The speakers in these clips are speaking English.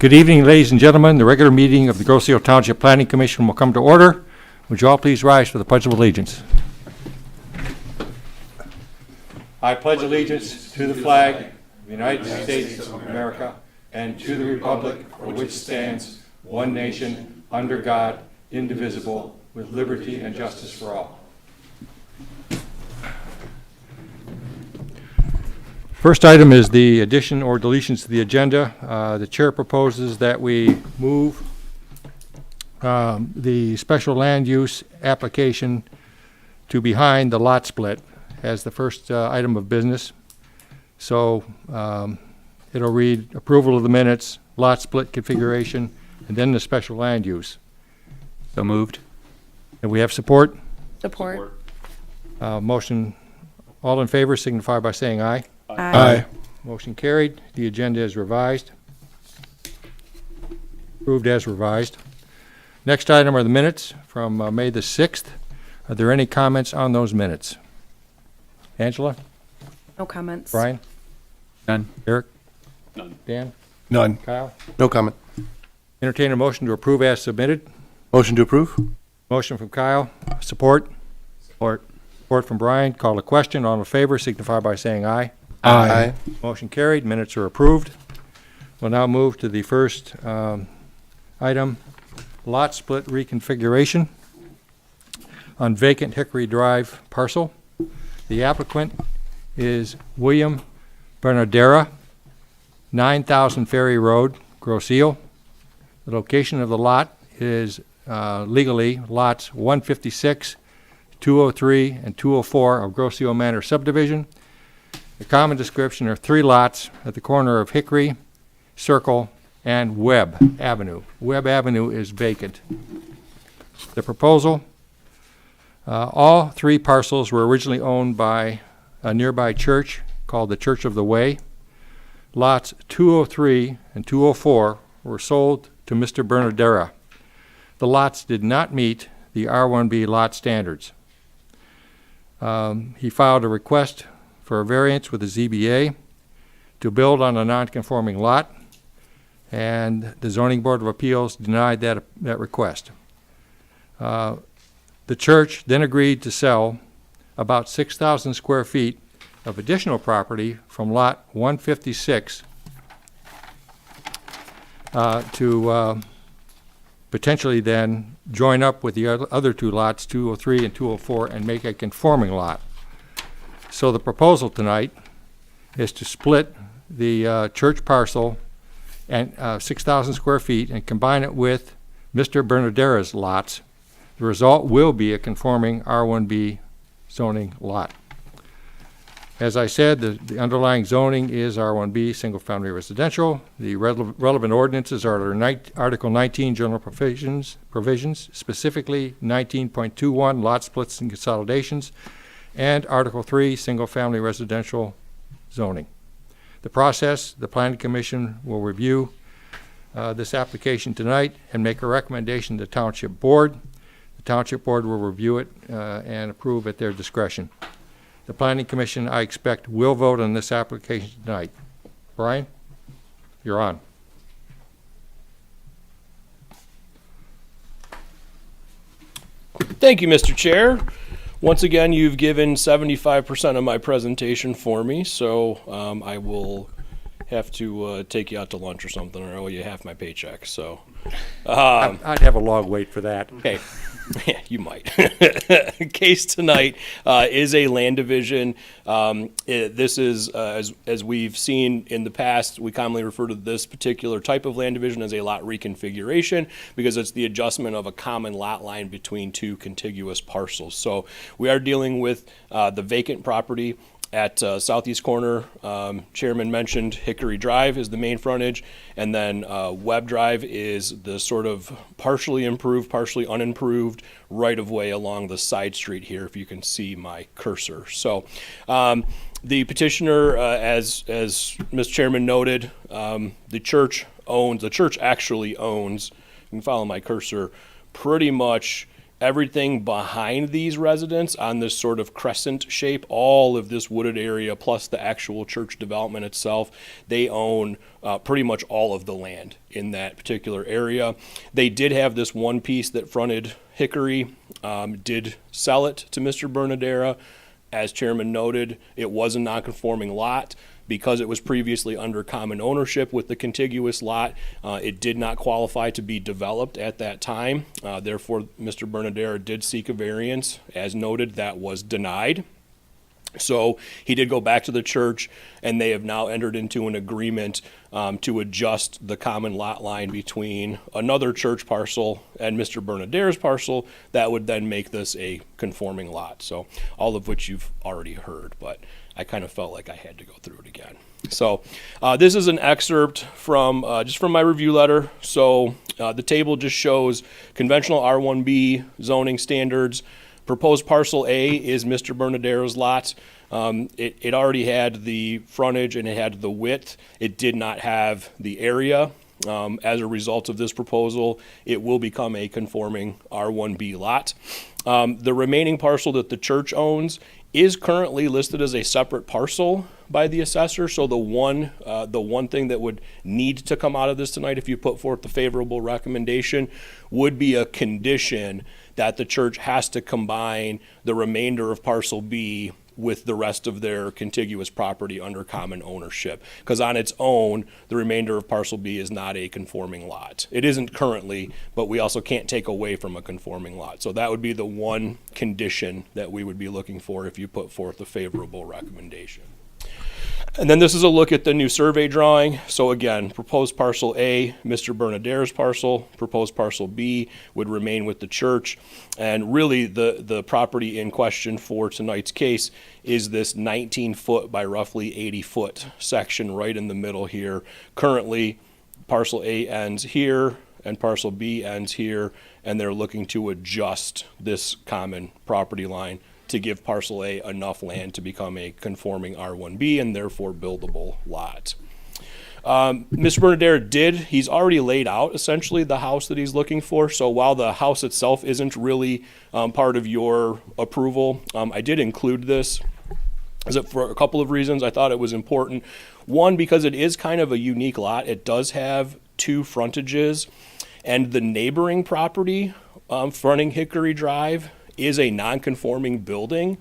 Good evening, ladies and gentlemen. The regular meeting of the Grosse Ile Township Planning Commission will come to order. Would you all please rise for the Pledge of Allegiance? I pledge allegiance to the flag of the United States of America and to the republic for which stands one nation, under God, indivisible, with liberty and justice for all. First item is the addition or deletions to the agenda. The chair proposes that we move the special land use application to behind the lot split as the first item of business. So it'll read approval of the minutes, lot split configuration, and then the special land use. So moved. And we have support? Support. Motion, all in favor signify by saying aye. Aye. Motion carried. The agenda is revised. Approved as revised. Next item are the minutes from May the 6th. Are there any comments on those minutes? Angela? No comments. Brian? None. Eric? None. Dan? None. Kyle? No comment. Entertain a motion to approve as submitted. Motion to approve? Motion from Kyle. Support? Support. Support from Brian. Call a question. All in favor signify by saying aye. Aye. Motion carried. Minutes are approved. We'll now move to the first item, lot split reconfiguration on vacant Hickory Drive parcel. The applicant is William Bernadera, 9,000 Ferry Road, Grosse Ile. The location of the lot is legally lots 156, 203, and 204 of Grosse Ile Manor subdivision. The common description are 3 lots at the corner of Hickory, Circle, and Webb Avenue. Webb Avenue is vacant. The proposal, all 3 parcels were originally owned by a nearby church called the Church of the Way. Lots 203 and 204 were sold to Mr. Bernadera. The lots did not meet the R1B lot standards. He filed a request for a variance with the ZBA to build on a non-conforming lot, and the Zoning Board of Appeals denied that request. The church then agreed to sell about 6,000 square feet of additional property from lot 156 to potentially then join up with the other 2 lots, 203 and 204, and make a conforming lot. So the proposal tonight is to split the church parcel and 6,000 square feet and combine it with Mr. Bernadera's lots. The result will be a conforming R1B zoning lot. As I said, the underlying zoning is R1B, single-family residential. The relevant ordinances are Article 19, general provisions, specifically 19.21, lot splits and consolidations, and Article 3, single-family residential zoning. The process, the Planning Commission will review this application tonight and make a recommendation to the Township Board. The Township Board will review it and approve at their discretion. The Planning Commission, I expect, will vote on this application tonight. Brian, you're on. Thank you, Mr. Chair. Once again, you've given 75% of my presentation for me, so I will have to take you out to lunch or something, or I owe you half my paycheck. So I'd have a long wait for that. okay. Yeah, you might. Case tonight is a land division. This is, as we've seen in the past, we commonly refer to this particular type of land division as a lot reconfiguration because it's the adjustment of a common lot line between 2 contiguous parcels. So we are dealing with the vacant property at southeast corner. Chairman mentioned Hickory Drive is the main frontage, and then Webb Drive is the sort of partially improved, partially unimproved right-of-way along the side street here, if you can see my cursor. So the petitioner, as Mr. Chairman noted, the church actually owns, you can follow my cursor, pretty much everything behind these residents on this sort of crescent shape, all of this wooded area plus the actual church development itself, they own pretty much all of the land in that particular area. They did have this one piece that fronted Hickory, did sell it to Mr. Bernadera. As Chairman noted, it was a non-conforming lot. Because it was previously under common ownership with the contiguous lot, it did not qualify to be developed at that time. Therefore, Mr. Bernadera did seek a variance. As noted, that was denied. So he did go back to the church, and they have now entered into an agreement to adjust the common lot line between another church parcel and Mr. Bernadera's parcel. That would then make this a conforming lot. So all of which you've already heard, but I kind of felt like I had to go through it again. So this is an excerpt from just from my review letter. So the table just shows conventional R1B zoning standards. Proposed parcel A is Mr. Bernadera's lot. It already had the frontage and it had the width. It did not have the area. As a result of this proposal, it will become a conforming R1B lot. The remaining parcel that the church owns is currently listed as a separate parcel by the assessor. So the one thing that would need to come out of this tonight, if you put forth the favorable recommendation, would be a condition that the church has to combine the remainder of parcel B with the rest of their contiguous property under common ownership. Because on its own, the remainder of parcel B is not a conforming lot. It isn't currently, but we also can't take away from a conforming lot. So that would be the one condition that we would be looking for if you put forth a favorable recommendation. And then this is a look at the new survey drawing. So again, proposed parcel A, Mr. Bernadera's parcel. Proposed parcel B would remain with the church. And really the property in question for tonight's case is this 19-foot by roughly 80-foot section right in the middle here. Currently, parcel A ends here and parcel B ends here, and they're looking to adjust this common property line to give parcel A enough land to become a conforming R1B and therefore buildable lot. Mr. Bernadera he's already laid out essentially the house that he's looking for. So while the house itself isn't really part of your approval, I did include this for a couple of reasons. I thought it was important. One, because it is kind of a unique lot. It does have two frontages, and the neighboring property fronting Hickory Drive is a non-conforming building.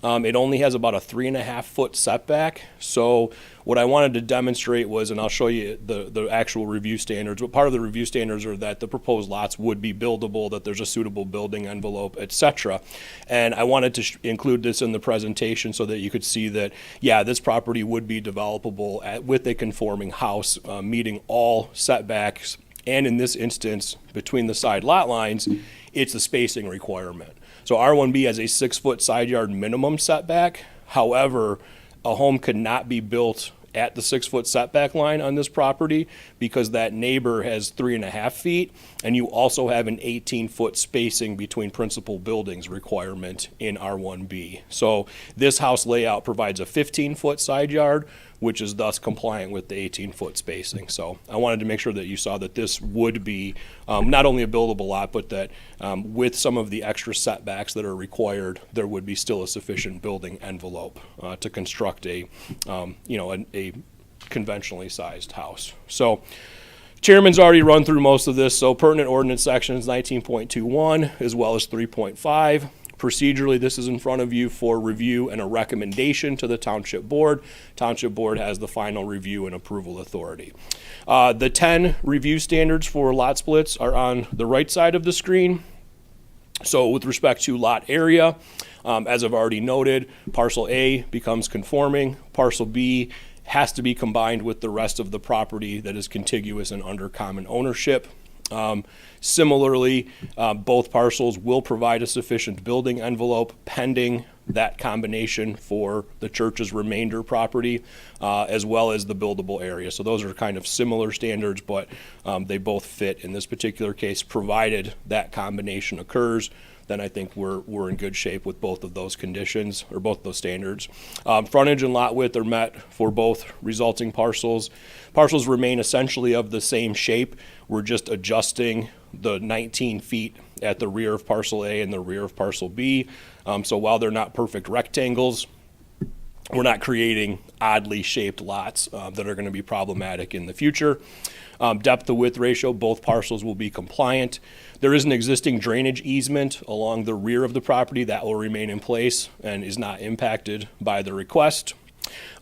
It only has about a 3.5-foot setback. So what I wanted to demonstrate was, and I'll show you the actual review standards, but part of the review standards are that the proposed lots would be buildable, that there's a suitable building envelope, etc. And I wanted to include this in the presentation so that you could see that, yeah, this property would be developable with a conforming house, meeting all setbacks. And in this instance, between the side lot lines, it's a spacing requirement. So R1B has a 6-foot side yard minimum setback. However, a home could not be built at the 6-foot setback line on this property because that neighbor has 3.5 feet, and you also have an 18-foot spacing between principal buildings requirement in R1B. So this house layout provides a 15-foot side yard, which is thus compliant with the 18-foot spacing. So I wanted to make sure that you saw that this would be not only a buildable lot, but that with some of the extra setbacks that are required, there would be still a sufficient building envelope to construct a conventionally sized house. So Chairman's already run through most of this. So pertinent ordinance sections 19.21 as well as 3.5. Procedurally, this is in front of you for review and a recommendation to the Township Board. Township Board has the final review and approval authority. The 10 review standards for lot splits are on the right side of the screen. So with respect to lot area, as I've already noted, parcel A becomes conforming. Parcel B has to be combined with the rest of the property that is contiguous and under common ownership. Similarly, both parcels will provide a sufficient building envelope pending that combination for the church's remainder property, as well as the buildable area. So those are kind of similar standards, but they both fit in this particular case, provided that combination occurs. Then I think we're in good shape with both of those conditions, or both those standards. Frontage and lot width are met for both resulting parcels. Parcels remain essentially of the same shape. We're just adjusting the 19 feet at the rear of parcel A and the rear of parcel B. So while they're not perfect rectangles, we're not creating oddly shaped lots that are going to be problematic in the future. Depth to width ratio, both parcels will be compliant. There is an existing drainage easement along the rear of the property that will remain in place and is not impacted by the request.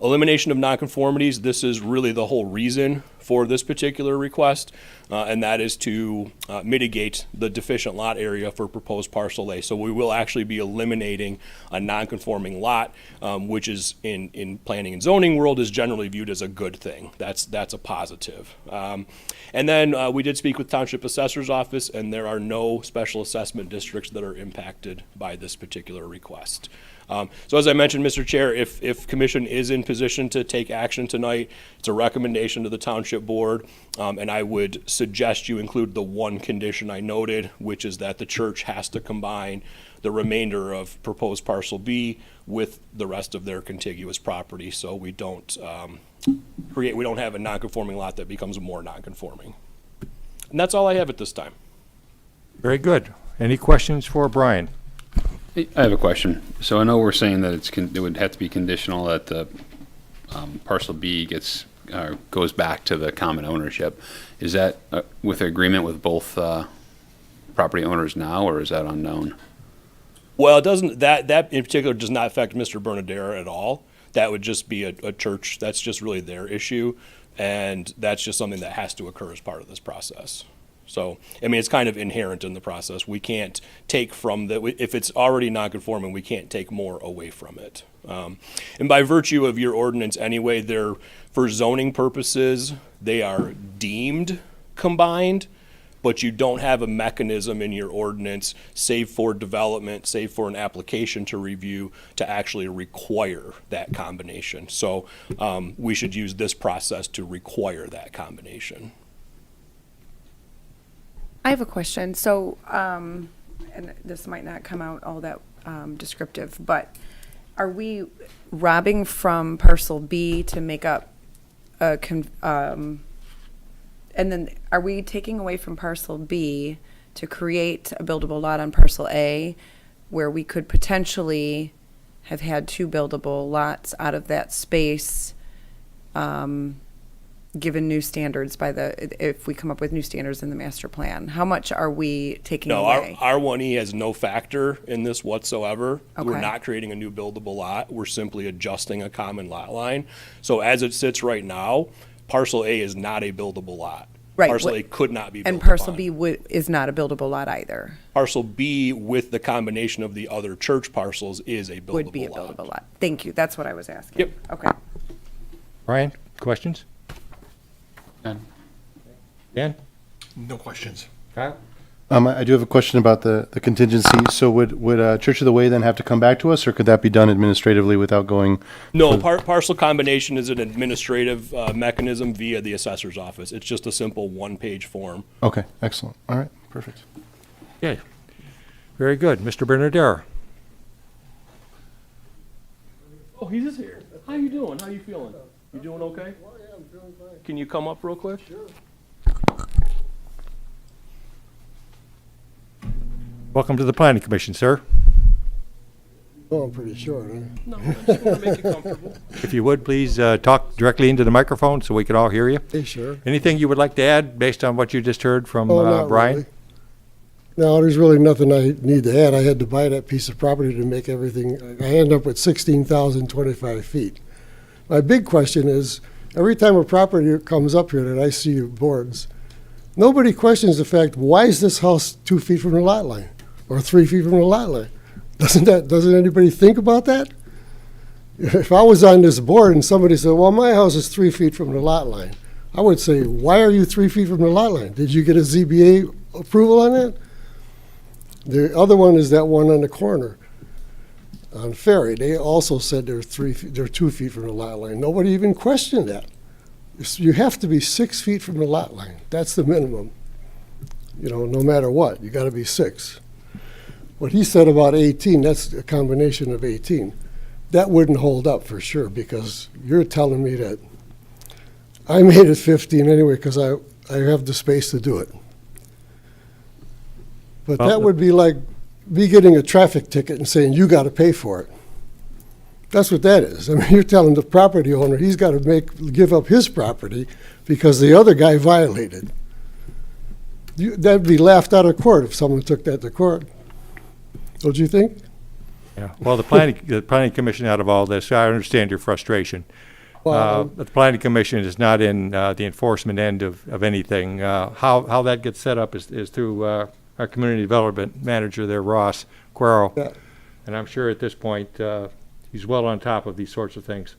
Elimination of nonconformities, this is really the whole reason for this particular request, and that is to mitigate the deficient lot area for proposed parcel A. So we will actually be eliminating a nonconforming lot, which is in planning and zoning world is generally viewed as a good thing. That's a positive. And then we did speak with Township Assessor's Office, and there are no special assessment districts that are impacted by this particular request. So as I mentioned, Mr. Chair, if commission is in position to take action tonight, it's a recommendation to the township board, and I would suggest you include the one condition I noted, which is that the church has to combine the remainder of proposed parcel B with the rest of their contiguous property, so we don't we don't have a non-conforming lot that becomes more non-conforming. And that's all I have at this time. Very good. Any questions for Brian? I have a question. So I know we're saying that it would have to be conditional that the parcel B goes back to the common ownership. Is that with agreement with both property owners now, or is that unknown? Well, it doesn't, that in particular does not affect Mr. Bernadera at all. That would just be a church, that's just really their issue, and that's just something that has to occur as part of this process. So, I mean, it's kind of inherent in the process. We can't take from if it's already non-conforming, we can't take more away from it. And by virtue of your ordinance anyway, for zoning purposes, they are deemed combined, but you don't have a mechanism in your ordinance, save for development, save for an application to review, to actually require that combination. So we should use this process to require that combination. I have a question. So, and this might not come out all that descriptive, but are we robbing from parcel B to make up and then are we taking away from parcel B to create a buildable lot on parcel A where we could potentially have had two buildable lots out of that space, given new standards if we come up with new standards in the master plan? How much are we taking away? No, our R1E has no factor in this whatsoever. Okay. We're not creating a new buildable lot. We're simply adjusting a common lot line. So as it sits right now, parcel A is not a buildable lot. Right. Parcel A could not be built And parcel upon. B is not a buildable lot either. Parcel B with the combination of the other church parcels is a buildable lot. Would be a buildable lot. Thank you. That's what I was asking. Yep. Okay. Brian, questions? None. Dan? No questions. Kyle? I do have a question about the contingency. So would Church of the Way then have to come back to us, or could that be done administratively without going? No, parcel combination is an administrative mechanism via the assessor's office. It's just a simple one-page form. Okay, excellent. All right, perfect. Okay. Very good. Mr. Bernadera? Oh, he's just here. How you doing? How you feeling? You doing okay? Oh, yeah, I'm feeling fine. Can you come up real quick? Sure. Welcome to the Planning Commission, sir. Well, I'm pretty sure, huh? No, I just want to make you comfortable. If you would, please talk directly into the microphone so we can all hear you. Hey, sure. Anything you would like to add based on what you just heard from Not Brian? really. No, there's really nothing I need to add. I had to buy that piece of property to make everything. I end up with 16,025 feet. My big question is, every time a property comes up here that I see boards, nobody questions the fact, why is this house 2 feet from the lot line or 3 feet from the lot line? Doesn't anybody think about that? If I was on this board and somebody said, well, my house is 3 feet from the lot line, I would say, why are you 3 feet from the lot line? Did you get a ZBA approval on that? The other one is that one on the corner on Ferry. They also said they're 2 feet from the lot line. Nobody even questioned that. You have to be 6 feet from the lot line. That's the minimum. You know, no matter what, you got to be 6. What he said about 18, that's a combination of 18. That wouldn't hold up for sure, because you're telling me that I made it 15 anyway because I have the space to do it. But Well, that would be like me getting a traffic ticket and saying, you got to pay for it. That's what that is. I mean, you're telling the property owner he's got to give up his property because the other guy violated. That'd be laughed out of court if someone took that to court. Don't you think? Yeah, well, the planning commission out of all this, I understand your frustration. But the planning commission is not in the enforcement end of anything. How that gets set up is through our community development manager there, Ross Quero. Yeah. And I'm sure at this point, he's well on top of these sorts of things.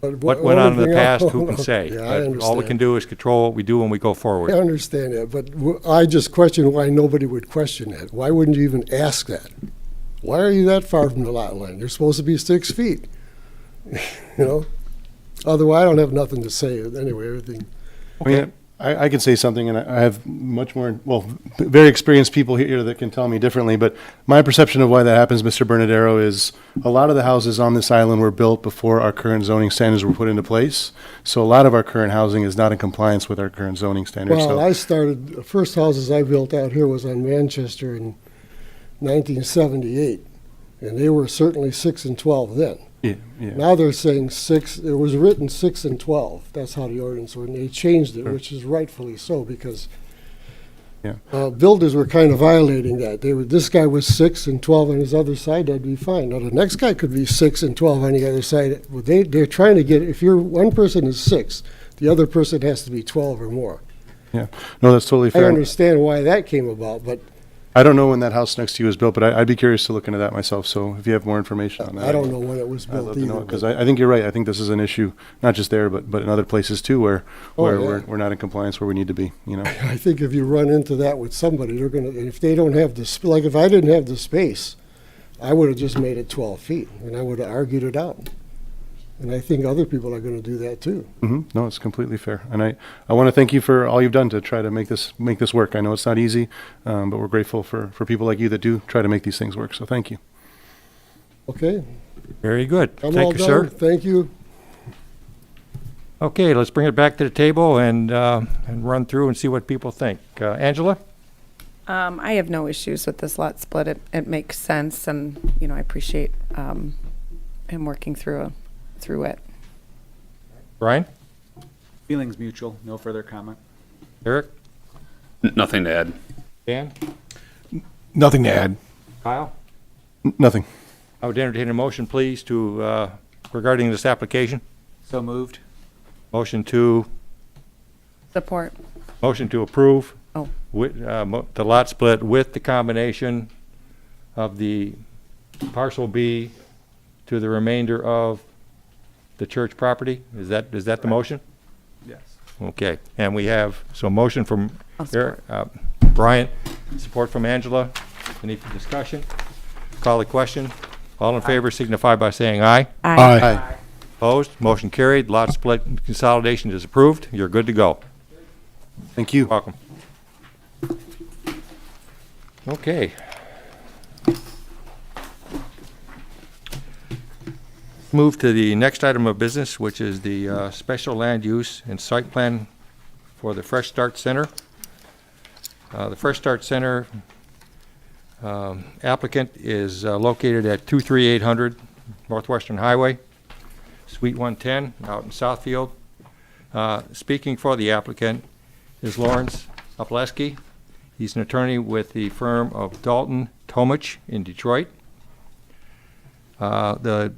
But What went on in the only thing past, I- who can say? Yeah, I But all we understand. can do is control what we do when we go I forward. understand that, but I just question why nobody would question that. Why wouldn't you even ask that? Why are you that far from the lot line? You're supposed to be 6 feet. You know? Otherwise, I don't have nothing to say. Anyway, everything. I mean, I can say something, and I have much more, well, very experienced people here that can tell me differently, but my perception of why that happens, Mr. Bernadero, is a lot of the houses on this island were built before our current zoning standards were put into place. So a lot of our current housing is not in compliance with our current zoning standards. Well, So I started, the first houses I built out here was on Manchester in 1978, and they were certainly 6 and 12 then. yeah, yeah. Now they're saying 6, it was written 6 and 12. That's how the ordinance was, and they changed it, which is rightfully so, because Yeah. builders were kind of violating that. This guy was 6 and 12 on his other side, that'd be fine. Now, the next guy could be 6 and 12 on the other side. Well, they're trying to get, if one person is 6, the other person has to be 12 or more. No, that's totally I fair. understand why that came about, but I don't know when that house next to you was built, but I'd be curious to look into that myself. So if you have more information on that. I don't know when it was I'd built love to know either. it, because but- I think you're right. I think this is an issue, not just there, but in other places too, where Oh, yeah. we're not in compliance where we need to be, you know? I think if you run into that with somebody, they're gonna, and if they don't have like if I didn't have the space, I would have just made it 12 feet, and I would have argued it out. And I think other people are gonna do that too. No, it's completely fair. And I want to thank you for all you've done to try to make this work. I know it's not easy, but we're grateful for people like you that do try to make these things work. So thank you. Okay? Very good. I'm all Thank you, sir. done. Thank you. Okay, let's bring it back to the table and run through and see what people think. Angela? I have no issues with this lot split. It makes sense, and, you know, I appreciate him working through it. Brian? Feelings mutual, no further comment. Eric? Nothing to add. Dan? Nothing to add. Kyle? Nothing. I would entertain a motion, please, to, regarding this application. So moved. Motion to Support. approve. Oh. With, the lot split with the combination of the parcel B to the remainder of the church property. Is that the motion? Yes. Okay, and we have, so motion from I'll Eric, Brian, support from Angela. Any discussion? Call the question. All in favor signify by saying aye. Aye. Opposed? Motion carried. Lot split consolidation is approved. You're good to go. Thank you. Welcome. Okay. Move to the next item of business, which is the special land use and site plan for the Fresh Start Center. The Fresh Start Center applicant is located at 23800 Northwestern Highway, Suite 110, out in Southfield. Speaking for the applicant is Lawrence Opleski. He's an attorney with the firm of Dalton Tomich in Detroit. The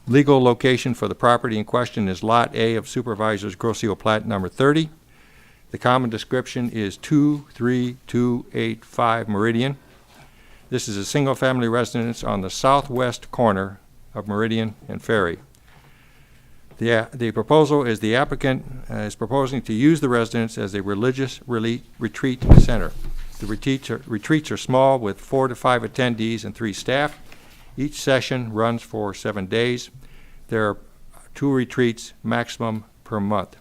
legal location for the property in question is Lot A of Supervisor's Grocio Plat number 30. The common description is 23285 Meridian. This is a single-family residence on the southwest corner of Meridian and Ferry. The proposal is the applicant is proposing to use the residence as a religious retreat center. The retreats are small with 4 to 5 attendees and 3 staff. Each session runs for 7 days. There are 2 retreats maximum per month.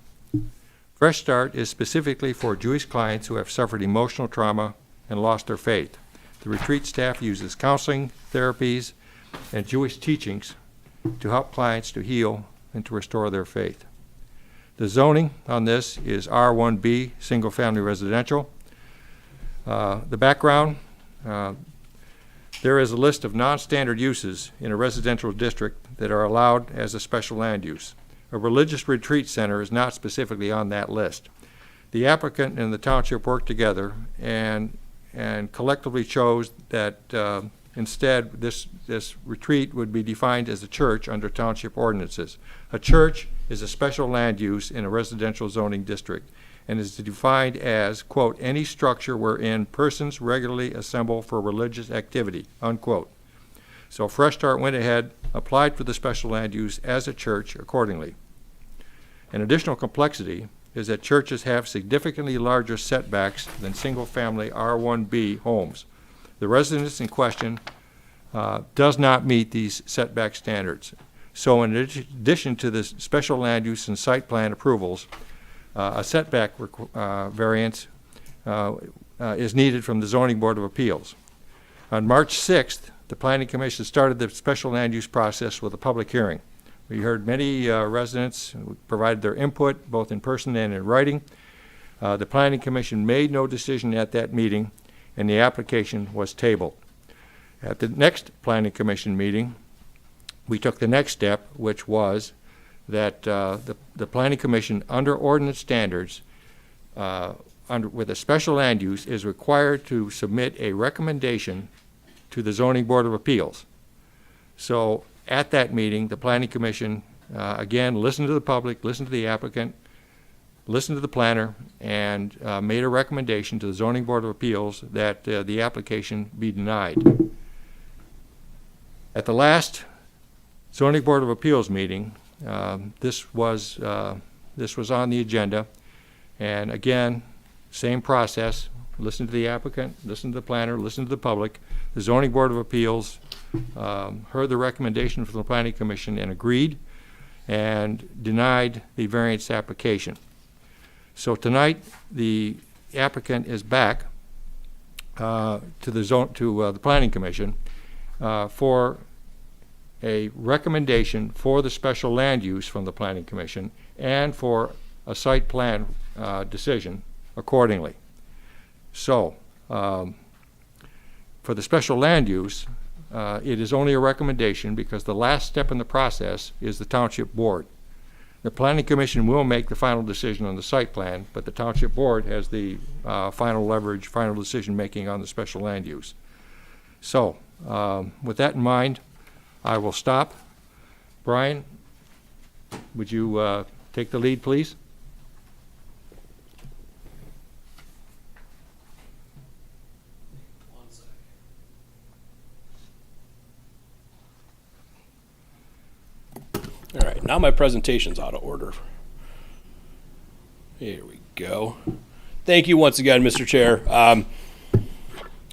Fresh Start is specifically for Jewish clients who have suffered emotional trauma and lost their faith. The retreat staff uses counseling, therapies, and Jewish teachings to help clients to heal and to restore their faith. The zoning on this is R1B, single-family residential. The background There is a list of non-standard uses in a residential district that are allowed as a special land use. A religious retreat center is not specifically on that list. The applicant and the township worked together and collectively chose that instead this retreat would be defined as a church under township ordinances. A church is a special land use in a residential zoning district and is defined as, quote, any structure wherein persons regularly assemble for religious activity, unquote. So Fresh Start went ahead, applied for the special land use as a church accordingly. An additional complexity is that churches have significantly larger setbacks than single-family R1B homes. The residence in question does not meet these setback standards. So in addition to the special land use and site plan approvals, a setback variance is needed from the Zoning Board of Appeals. On March 6th, the Planning Commission started the special land use process with a public hearing. We heard many residents who provided their input, both in person and in writing. The Planning Commission made no decision at that meeting, and the application was tabled. At the next Planning Commission meeting, we took the next step, which was that the Planning Commission, under ordinance standards, with a special land use, is required to submit a recommendation to the Zoning Board of Appeals. So at that meeting, the Planning Commission, again, listened to the public, listened to the applicant, listened to the planner, and made a recommendation to the Zoning Board of Appeals that the application be denied. At the last Zoning Board of Appeals meeting, this was on the agenda, and again, same process. Listen to the applicant, listen to the planner, listen to the public. The Zoning Board of Appeals heard the recommendation from the Planning Commission and agreed and denied the variance application. So tonight, the applicant is back to the Planning Commission for a recommendation for the special land use from the Planning Commission and for a site plan decision accordingly. So, for the special land use, it is only a recommendation because the last step in the process is the Township Board. The Planning Commission will make the final decision on the site plan, but the Township Board has the final leverage, final decision-making on the special land use. So, with that in mind, I will stop. Brian, would you take the lead, please? All right, now my presentation's out of order. Here we go. Thank you once again, Mr. Chair.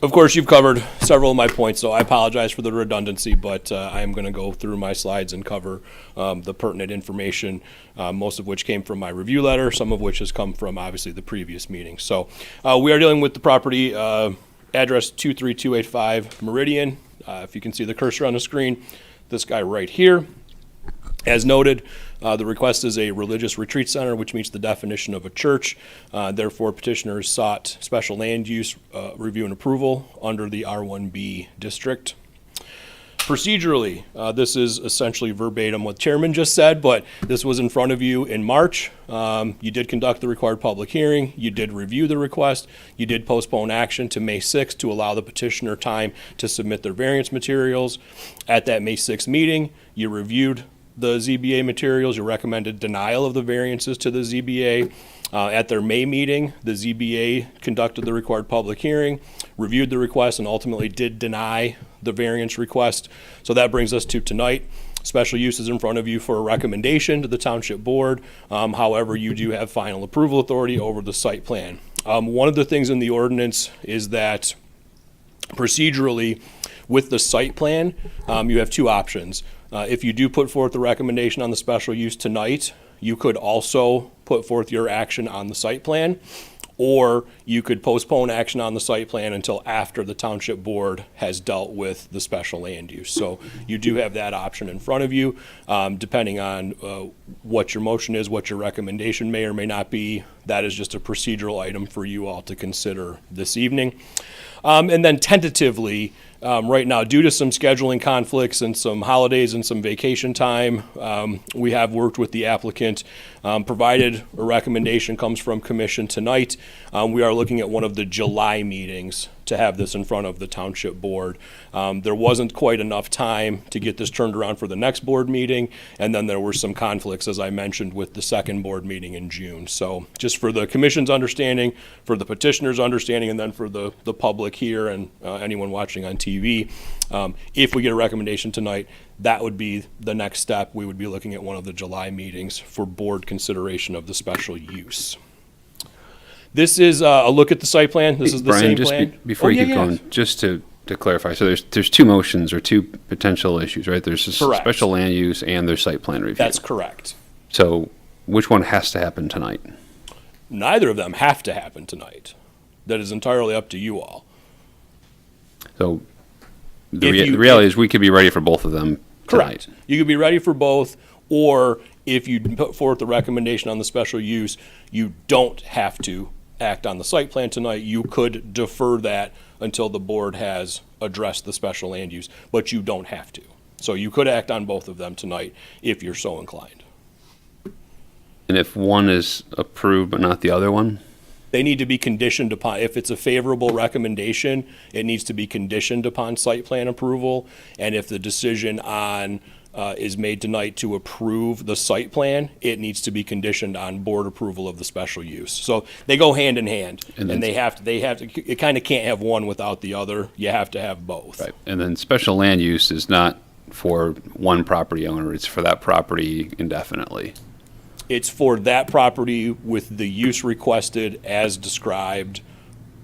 Of course, you've covered several of my points, so I apologize for the redundancy, but I am going to go through my slides and cover the pertinent information, most of which came from my review letter, some of which has come from, obviously, the previous meeting. So we are dealing with the property address 23285 Meridian. If you can see the cursor on the screen, this guy right here. As noted, the request is a religious retreat center, which meets the definition of a church. Therefore, petitioners sought special land use review and approval under the R1B district. Procedurally, this is essentially verbatim what Chairman just said, but this was in front of you in March. You did conduct the required public hearing. You did review the request. You did postpone action to May 6th to allow the petitioner time to submit their variance materials. At that May 6th meeting, you reviewed the ZBA materials. You recommended denial of the variances to the ZBA. At their May meeting, the ZBA conducted the required public hearing, reviewed the request, and ultimately did deny the variance request. So that brings us to tonight. Special use is in front of you for a recommendation to the Township Board. However, you do have final approval authority over the site plan. One of the things in the ordinance is that procedurally, with the site plan, you have two options. If you do put forth the recommendation on the special use tonight, you could also put forth your action on the site plan, or you could postpone action on the site plan until after the Township Board has dealt with the special land use. So you do have that option in front of you, depending on what your motion is, what your recommendation may or may not be. That is just a procedural item for you all to consider this evening. And then tentatively, right now, due to some scheduling conflicts and some holidays and some vacation time, we have worked with the applicant. Provided a recommendation comes from commission tonight, we are looking at one of the July meetings to have this in front of the township board. There wasn't quite enough time to get this turned around for the next board meeting, and then there were some conflicts, as I mentioned, with the second board meeting in June. So just for the commission's understanding, for the petitioner's understanding, and then for the public here and anyone watching on TV, if we get a recommendation tonight, that would be the next step. We would be looking at one of the July meetings for board consideration of the special use. This is a look at the site plan. This is the Brian, same just plan. before Oh, you yeah, keep yeah. going, just to clarify, so there's two motions or two potential issues, right? There's a Correct. special land use and there's site plan review. That's correct. So which one has to happen tonight? Neither of them have to happen tonight. That is entirely up to you all. So If the you- reality is we could be ready for both of them tonight. Correct. You could be ready for both, or if you put forth the recommendation on the special use, you don't have to act on the site plan tonight. You could defer that until the board has addressed the special land use, but you don't have to. So you could act on both of them tonight if you're so inclined. And if one is approved but not the other one? They need to be conditioned upon, if it's a favorable recommendation, it needs to be conditioned upon site plan approval. And if the decision on, is made tonight to approve the site plan, it needs to be conditioned on board approval of the special use. So they go hand in hand, And and then- they have to, it kind of can't have one without the other. You have to have both. Right. And then special land use is not for one property owner, it's for that property indefinitely. It's for that property with the use requested as described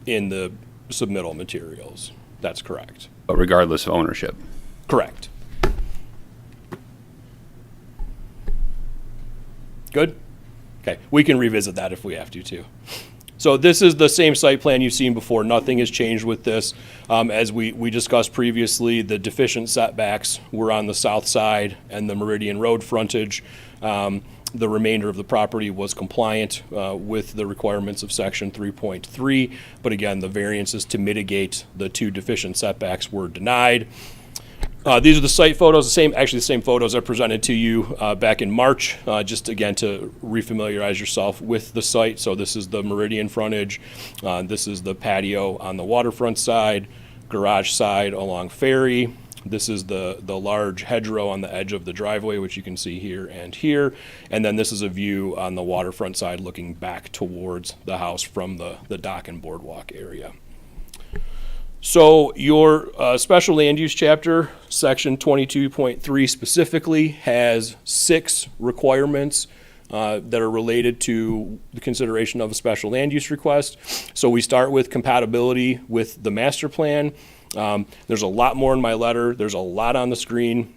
in the submittal materials. That's correct. But regardless of ownership. Correct. Good? Okay, we can revisit that if we have to too. So this is the same site plan you've seen before. Nothing has changed with this. As we discussed previously, the deficient setbacks were on the south side and the Meridian Road frontage. The remainder of the property was compliant with the requirements of section 3.3, but again, the variances to mitigate the two deficient setbacks were denied. These are the site photos, the same photos I presented to you back in March, just again to refamiliarize yourself with the site. So this is the Meridian frontage, this is the patio on the waterfront side, garage side along Ferry. This is the large hedgerow on the edge of the driveway, which you can see here and here. And then this is a view on the waterfront side looking back towards the house from the dock and boardwalk area. So your special land use chapter, section 22.3 specifically, has 6 requirements that are related to the consideration of a special land use request. So we start with compatibility with the master plan. There's a lot more in my letter. There's a lot on the screen.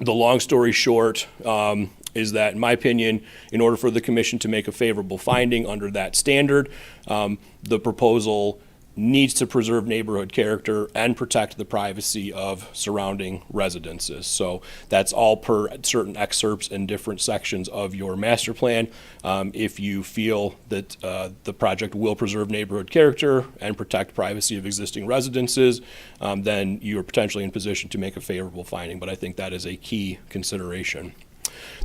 The long story short is that, in my opinion, in order for the commission to make a favorable finding under that standard, the proposal needs to preserve neighborhood character and protect the privacy of surrounding residences. So that's all per certain excerpts in different sections of your master plan. If you feel that the project will preserve neighborhood character and protect privacy of existing residences, then you are potentially in position to make a favorable finding, but I think that is a key consideration.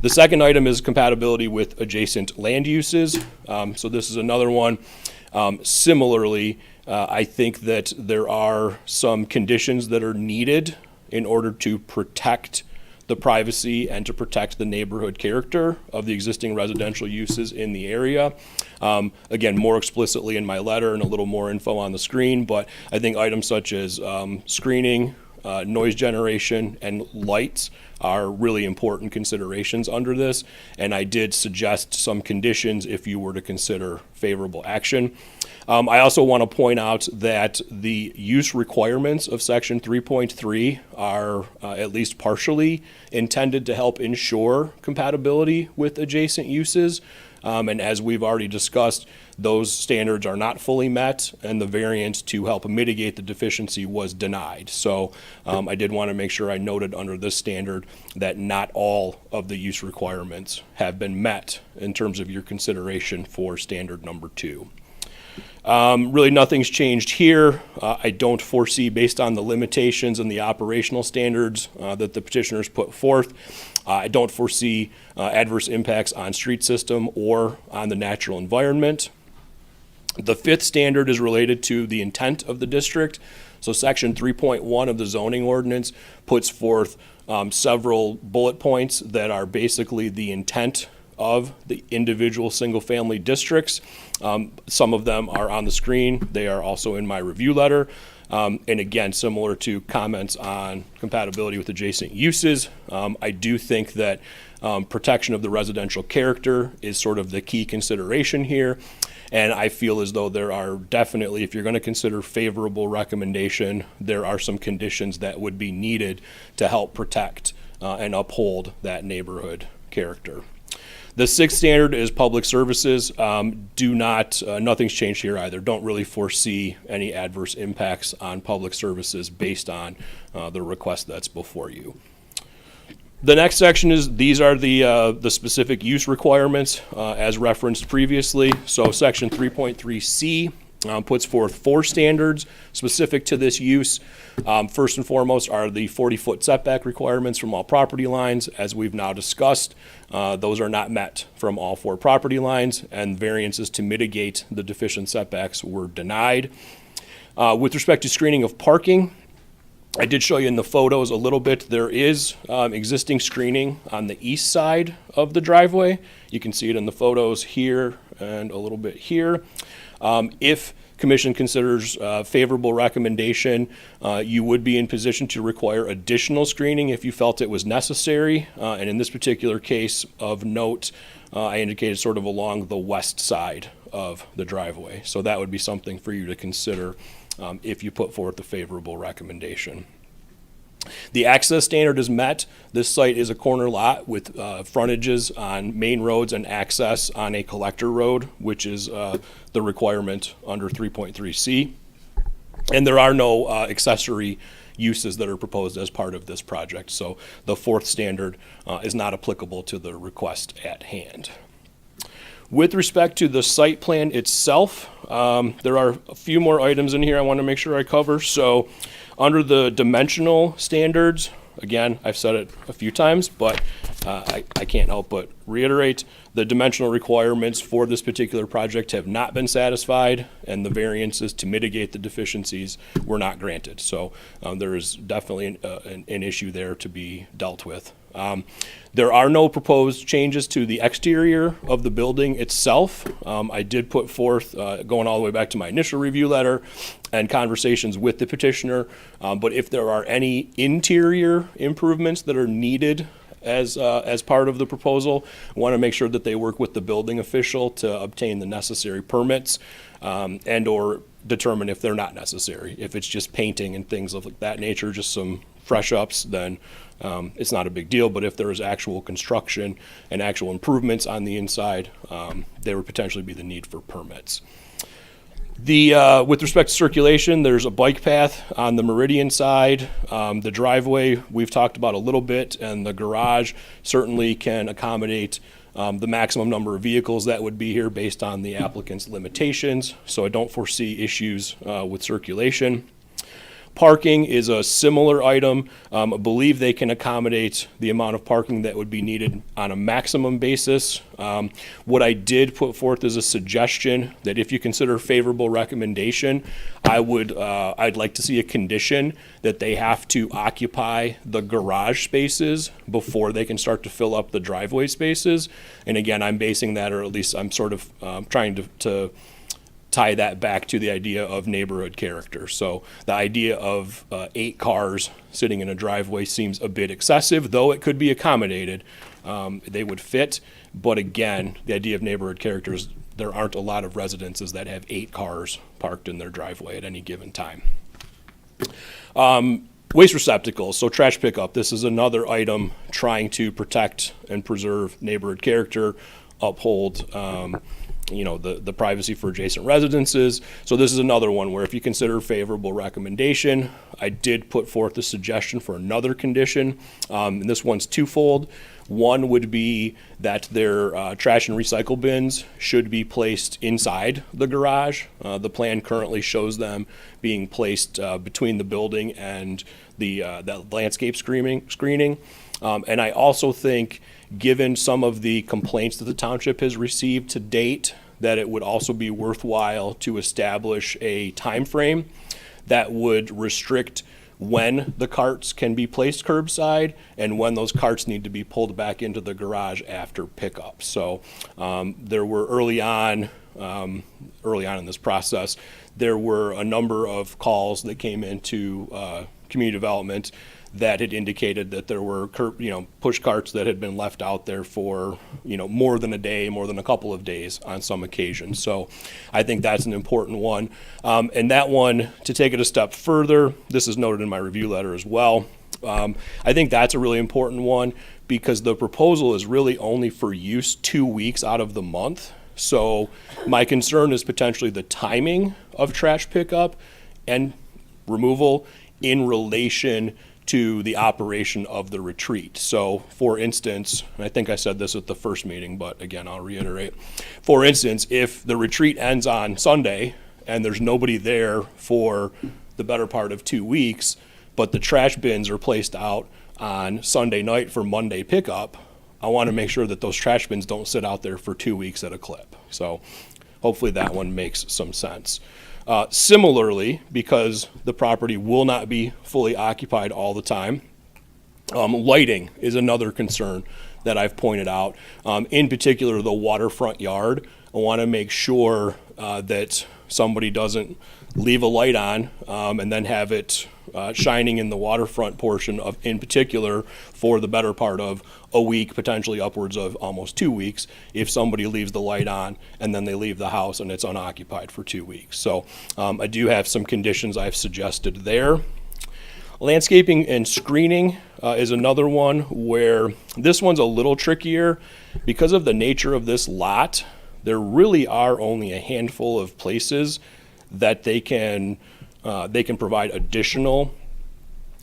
The second item is compatibility with adjacent land uses. So this is another one. Similarly, I think that there are some conditions that are needed in order to protect the privacy and to protect the neighborhood character of the existing residential uses in the area. Again, more explicitly in my letter and a little more info on the screen, but I think items such as screening, noise generation, and lights are really important considerations under this, and I did suggest some conditions if you were to consider favorable action. I also want to point out that the use requirements of section 3.3 are at least partially intended to help ensure compatibility with adjacent uses. And as we've already discussed, those standards are not fully met, and the variance to help mitigate the deficiency was denied. So I did want to make sure I noted under this standard that not all of the use requirements have been met in terms of your consideration for standard number 2. Really, nothing's changed here. I don't foresee, based on the limitations and the operational standards that the petitioners put forth, I don't foresee adverse impacts on street system or on the natural environment. The fifth standard is related to the intent of the district. So section 3.1 of the zoning ordinance puts forth several bullet points that are basically the intent of the individual single-family districts. Some of them are on the screen. They are also in my review letter. And again, similar to comments on compatibility with adjacent uses, I do think that protection of the residential character is sort of the key consideration here. And I feel as though there are definitely, if you're going to consider favorable recommendation, there are some conditions that would be needed to help protect and uphold that neighborhood character. The sixth standard is public services. Nothing's changed here either. Don't really foresee any adverse impacts on public services based on the request that's before you. The next section is, these are the specific use requirements as referenced previously. So section 3.3C puts forth 4 standards specific to this use. First and foremost are the 40-foot setback requirements from all property lines. As we've now discussed, those are not met from all 4 property lines, and variances to mitigate the deficient setbacks were denied. With respect to screening of parking, I did show you in the photos a little bit. There is existing screening on the east side of the driveway. You can see it in the photos here and a little bit here. If commission considers favorable recommendation, you would be in position to require additional screening if you felt it was necessary. And in this particular case of note, I indicated sort of along the west side of the driveway. So that would be something for you to consider if you put forth a favorable recommendation. The access standard is met. This site is a corner lot with frontages on main roads and access on a collector road, which is the requirement under 3.3C. And there are no accessory uses that are proposed as part of this project. So the fourth standard is not applicable to the request at hand. With respect to the site plan itself, there are a few more items in here I want to make sure I cover. So under the dimensional standards, again, I've said it a few times, but I can't help but reiterate, the dimensional requirements for this particular project have not been satisfied, and the variances to mitigate the deficiencies were not granted. So there is definitely an issue there to be dealt with. There are no proposed changes to the exterior of the building itself. I did put forth, going all the way back to my initial review letter and conversations with the petitioner, but if there are any interior improvements that are needed as part of the proposal, I want to make sure that they work with the building official to obtain the necessary permits and or determine if they're not necessary. If it's just painting and things of that nature, just some fresh ups, then it's not a big deal. But if there is actual construction and actual improvements on the inside, there would potentially be the need for permits. With respect to circulation, there's a bike path on the Meridian side. The driveway we've talked about a little bit, and the garage certainly can accommodate the maximum number of vehicles that would be here based on the applicant's limitations. So I don't foresee issues with circulation. Parking is a similar item. I believe they can accommodate the amount of parking that would be needed on a maximum basis. What I did put forth is a suggestion that if you consider favorable recommendation, I'd like to see a condition that they have to occupy the garage spaces before they can start to fill up the driveway spaces. And again, I'm basing that, or at least I'm sort of trying to tie that back to the idea of neighborhood character. So the idea of 8 cars sitting in a driveway seems a bit excessive, though it could be accommodated. They would fit, but again, the idea of neighborhood character is there aren't a lot of residences that have 8 cars parked in their driveway at any given time. Waste receptacles, so trash pickup. This is another item trying to protect and preserve neighborhood character, uphold the privacy for adjacent residences. So this is another one where if you consider favorable recommendation, I did put forth a suggestion for another condition. And this one's twofold. One would be that their trash and recycle bins should be placed inside the garage. The plan currently shows them being placed between the building and the that landscape screening. And I also think, given some of the complaints that the township has received to date, that it would also be worthwhile to establish a time frame that would restrict when the carts can be placed curbside and when those carts need to be pulled back into the garage after pickup. So there were early on in this process, there were a number of calls that came into community development that had indicated that there were push carts that had been left out there for more than a day, more than a couple of days on some occasions. So I think that's an important one. And that one, to take it a step further, this is noted in my review letter as well. I think that's a really important one because the proposal is really only for use 2 weeks out of the month. So my concern is potentially the timing of trash pickup and removal in relation to the operation of the retreat. So for instance, and I think I said this at the first meeting, but again, I'll reiterate. For instance, if the retreat ends on Sunday and there's nobody there for the better part of 2 weeks, but the trash bins are placed out on Sunday night for Monday pickup, I want to make sure that those trash bins don't sit out there for 2 weeks at a clip. So hopefully that one makes some sense. Similarly, because the property will not be fully occupied all the time, lighting is another concern that I've pointed out. In particular, the waterfront yard. I want to make sure that somebody doesn't leave a light on and then have it shining in the waterfront portion of, in particular, for the better part of a week, potentially upwards of almost 2 weeks, if somebody leaves the light on and then they leave the house and it's unoccupied for 2 weeks. So I do have some conditions I've suggested there. Landscaping and screening is another one where this one's a little trickier. Because of the nature of this lot, there really are only a handful of places that they can provide additional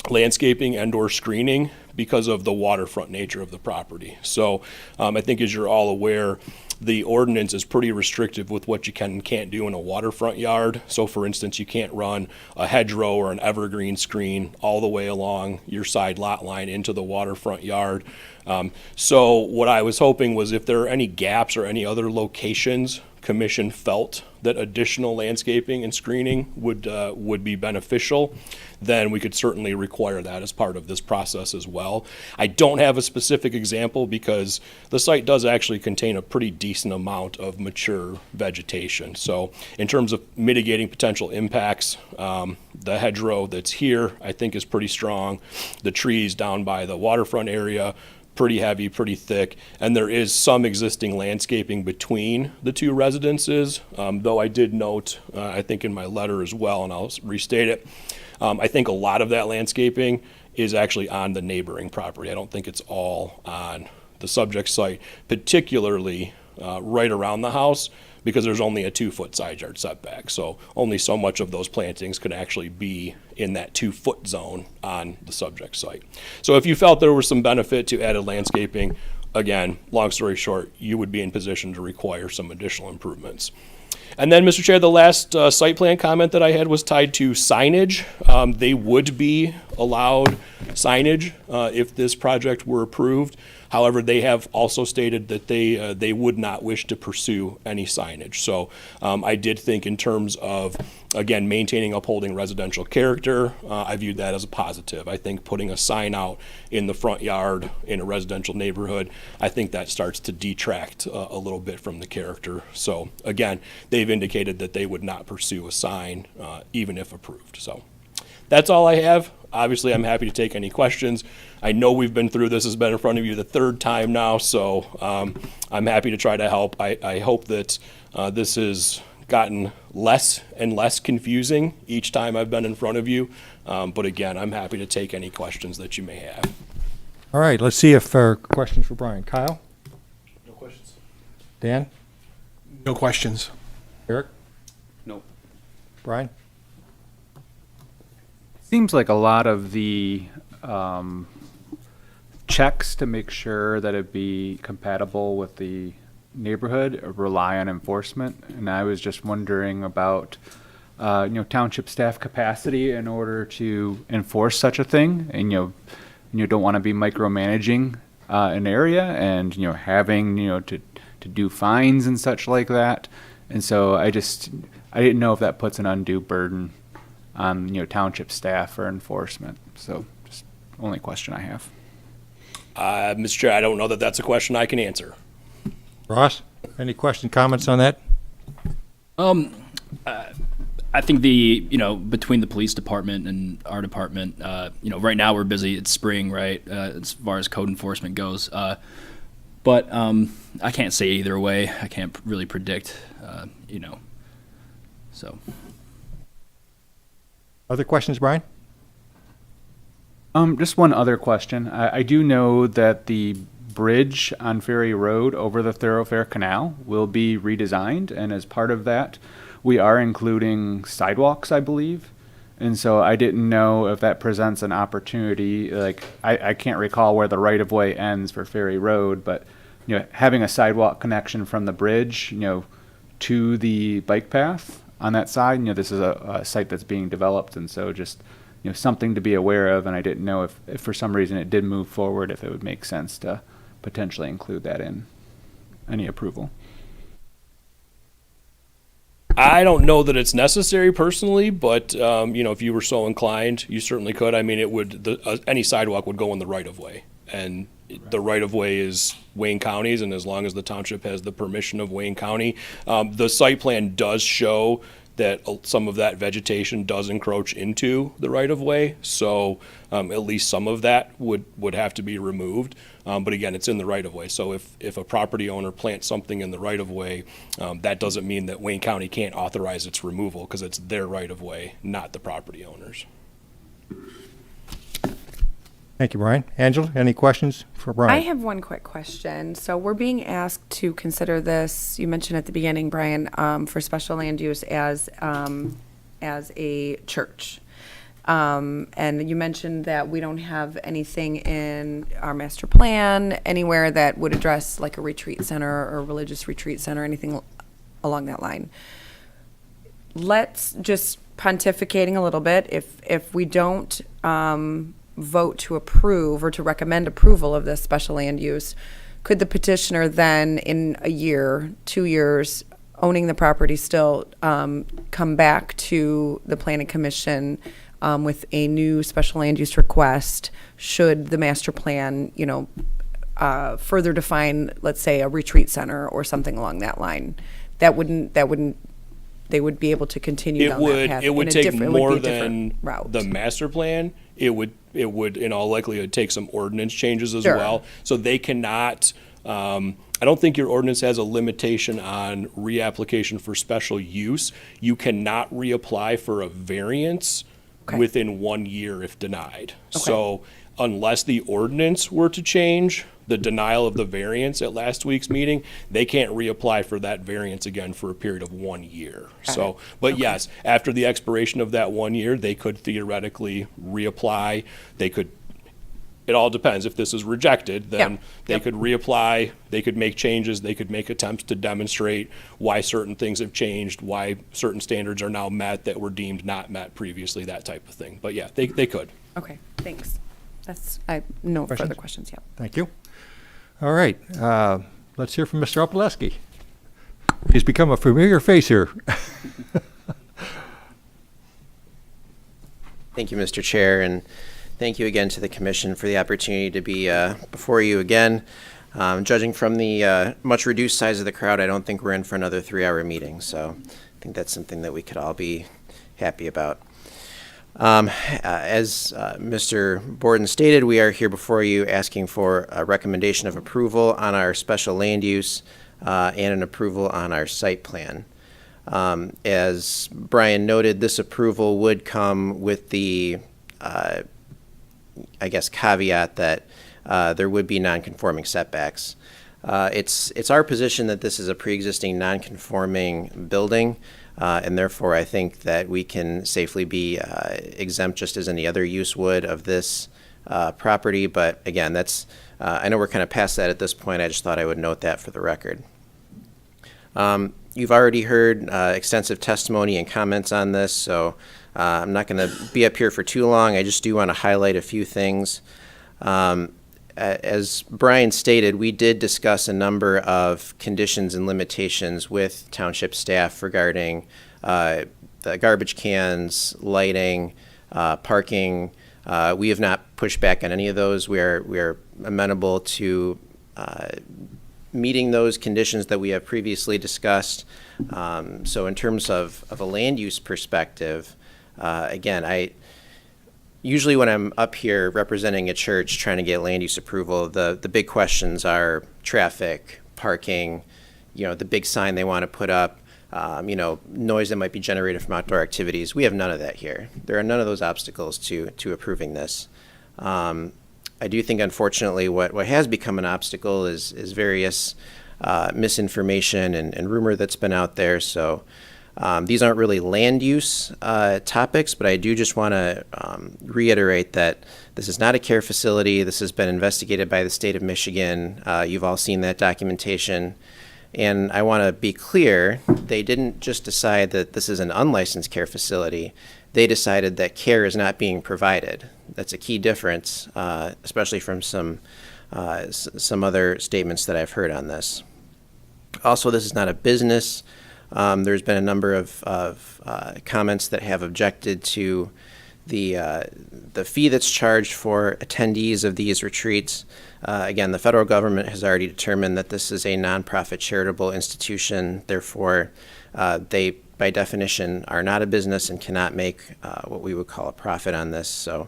landscaping and or screening because of the waterfront nature of the property. So I think, as you're all aware, the ordinance is pretty restrictive with what you can and can't do in a waterfront yard. So for instance, you can't run a hedgerow or an evergreen screen all the way along your side lot line into the waterfront yard. So what I was hoping was, if there are any gaps or any other locations Commission felt that additional landscaping and screening would be beneficial, then we could certainly require that as part of this process as well. I don't have a specific example because the site does actually contain a pretty decent amount of mature vegetation. So in terms of mitigating potential impacts, the hedgerow that's here I think is pretty strong. The trees down by the waterfront area, pretty heavy, pretty thick, and there is some existing landscaping between the two residences, though I did note, I think in my letter as well, and I'll restate it, I think a lot of that landscaping is actually on the neighboring property. I don't think it's all on the subject site, particularly right around the house, because there's only a 2-foot side yard setback. So only so much of those plantings could actually be in that 2-foot zone on the subject site. So if you felt there was some benefit to added landscaping, again, long story short, you would be in position to require some additional improvements. And then, Mr. Chair, the last site plan comment that I had was tied to signage. They would be allowed signage if this project were approved. However, they have also stated that they would not wish to pursue any signage. So I did think, in terms of, again, maintaining, upholding residential character, I viewed that as a positive. I think putting a sign out in the front yard in a residential neighborhood, I think that starts to detract a little bit from the character. So again, they've indicated that they would not pursue a sign even if approved. So that's all I have. Obviously, I'm happy to take any questions. I know we've been through this, has been in front of you the third time now, so I'm happy to try to help. I hope that this has gotten less and less confusing each time I've been in front of you. But again, I'm happy to take any questions that you may have. All right, let's see if there are questions for Brian. Kyle? No questions. Dan? No questions. Eric? Nope. Brian? Seems like a lot of the checks to make sure that it be compatible with the neighborhood rely on enforcement, and I was just wondering about township staff capacity in order to enforce such a thing, and you don't want to be micromanaging an area, and having to do fines and such like that, and so I didn't know if that puts an undue burden on township staff for enforcement. So just only question I have. Mr. Chair, I don't know that that's a question I can answer. Ross, any comments on that? I think between the police department and our department, right now we're busy. It's spring, right? As far as code enforcement goes. But I can't say either way. I can't really predict, so. Other questions, Brian? Just one other question. I do know that the bridge on Ferry Road over the Thoroughfare Canal will be redesigned, and as part of that, we are including sidewalks, I believe. And so I didn't know if that presents an opportunity. Like, I can't recall where the right-of-way ends for Ferry Road, but having a sidewalk connection from the bridge, to the bike path on that side. This is a site that's being developed, and so just something to be aware of. And I didn't know if for some reason it did move forward, if it would make sense to potentially include that in any approval. I don't know that it's necessary personally, but if you were so inclined, you certainly could. I mean, it would any sidewalk would go in the right of way, and the right of way is Wayne County's, and as long as the township has the permission of Wayne County, the site plan does show that some of that vegetation does encroach into the right of way. So at least some of that would have to be removed. But again, it's in the right of way. So if a property owner plants something in the right of way, that doesn't mean that Wayne County can't authorize its removal, because it's their right of way, not the property owners. Thank you, Brian. Angela, any questions for Brian? I have one quick question. So we're being asked to consider this, you mentioned at the beginning, Brian, for special land use as a church. And you mentioned that we don't have anything in our master plan anywhere that would address like a retreat center or religious retreat center, anything along that line. Let's just pontificating a little bit. If we don't vote to approve or to recommend approval of this special land use, could the petitioner then in a year, 2 years, owning the property still come back to the planning commission with a new special land use request should the master plan, further define, let's say, a retreat center or something along that line? That wouldn't they would be able to continue down that path. It would take more than route. the master plan. It would in all likelihood take some ordinance changes as Sure. well. So they cannot, I don't think your ordinance has a limitation on reapplication for special use. You cannot reapply for a variance within 1 year if denied. Okay. So unless the ordinance were to change, the denial of the variance at last week's meeting, they can't reapply for that variance again for a period of 1 year. So, but yes, after the expiration of that 1 year, they could theoretically reapply. They could, it all depends. If this is rejected, then they could reapply, they could make changes, they could make attempts to demonstrate why certain things have changed, why certain standards are now met that were deemed not met previously, that type of thing. But yeah, they could. Okay, thanks. I no Questions? further questions. Yeah. Thank you. All right, let's hear from Mr. Opaleski. He's become a familiar face here. Thank you, Mr. Chair, and thank you again to the Commission for the opportunity to be before you again. Judging from the much reduced size of the crowd, I don't think we're in for another 3-hour meeting, so I think that's something that we could all be happy about. As Mr. Borden stated, we are here before you asking for a recommendation of approval on our special land use and an approval on our site plan. As Brian noted, this approval would come with the, caveat that there would be non-conforming setbacks. It's our position that this is a pre-existing non-conforming building. And therefore, I think that we can safely be exempt just as any other use would of this property, but again, that's, I know we're kind of past that at this point. I just thought I would note that for the record. You've already heard extensive testimony and comments on this, so I'm not going to be up here for too long. I just do want to highlight a few things. As Brian stated, we did discuss a number of conditions and limitations with township staff regarding the garbage cans, lighting, parking. We have not pushed back on any of those. We are amenable to meeting those conditions that we have previously discussed. So in terms of a land use perspective, again, usually when I'm up here representing a church trying to get land use approval, the big questions are traffic, parking, the big sign they want to put up, noise that might be generated from outdoor activities. We have none of that here. There are none of those obstacles to approving this. I do think, unfortunately, what has become an obstacle is various misinformation and rumor that's been out there. So these aren't really land use topics, but I do just want to reiterate that this is not a care facility. This has been investigated by the state of Michigan. You've all seen that documentation. And I want to be clear, they didn't just decide that this is an unlicensed care facility. They decided that care is not being provided. That's a key difference, especially from some other statements that I've heard on this. Also, this is not a business. There's been a number of comments that have objected to the fee that's charged for attendees of these retreats. Again, the federal government has already determined that this is a nonprofit charitable institution. Therefore, they, by definition, are not a business and cannot make what we would call a profit on this. So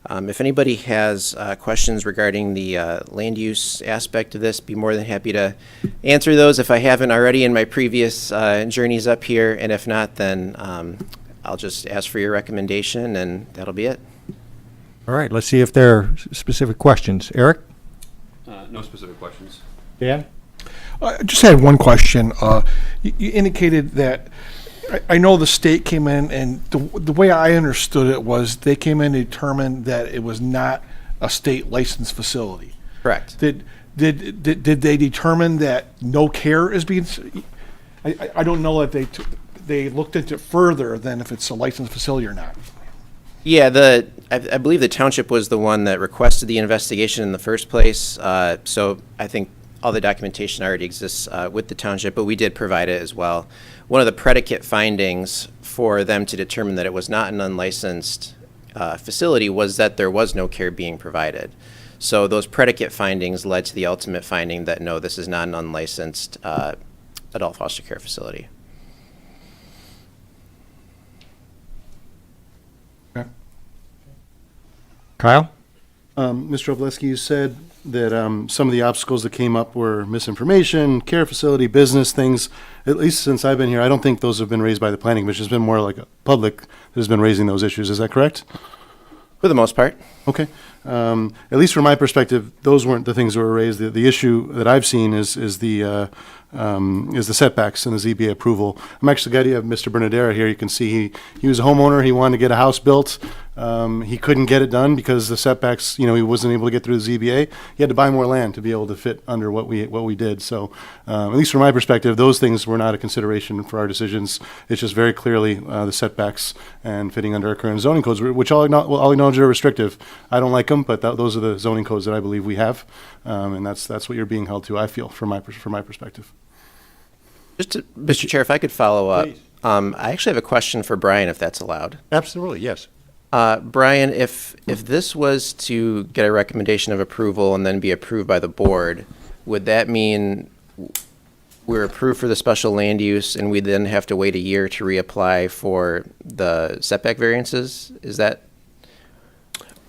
if anybody has questions regarding the land use aspect of this, be more than happy to answer those if I haven't already in my previous journeys up here. And if not, then I'll just ask for your recommendation, and that'll be it. All right, let's see if there are specific questions. Eric? No specific questions. Dan? I just had one question. You indicated that, I know the state came in, and the way I understood it was they came in and determined that it was not a state licensed facility. Correct. Did they determine that no care is being, I don't know that they looked into it further than if it's a licensed facility or not. Yeah, I believe the township was the one that requested the investigation in the first place. So I think all the documentation already exists with the township, but we did provide it as well. One of the predicate findings for them to determine that it was not an unlicensed facility was that there was no care being provided. So those predicate findings led to the ultimate finding that no, this is not an unlicensed adult foster care facility. Kyle? Mr. Obleski, you said that some of the obstacles that came up were misinformation, care facility, business things. At least since I've been here, I don't think those have been raised by the planning commission. It's been more like a public that has been raising those issues. Is that correct? For the most part. Okay. At least from my perspective, those weren't the things that were raised. The issue that I've seen is the setbacks and the ZBA approval. I'm actually glad you have Mr. Bernadera here. You can see he was a homeowner. He wanted to get a house built. He couldn't get it done because the setbacks, he wasn't able to get through the ZBA. He had to buy more land to be able to fit under what we did. So at least from my perspective, those things were not a consideration for our decisions. It's just very clearly the setbacks and fitting under our current zoning codes, which I'll acknowledge are restrictive. I don't like them, but those are the zoning codes that I believe we have. And that's what you're being held to, I feel, from my perspective. Mr. Chair, if I could follow up. Please. I actually have a question for Brian, if that's allowed. Absolutely, yes. Brian, if this was to get a recommendation of approval and then be approved by the board, would that mean we're approved for the special land use and we then have to wait a year to reapply for the setback variances? Is that,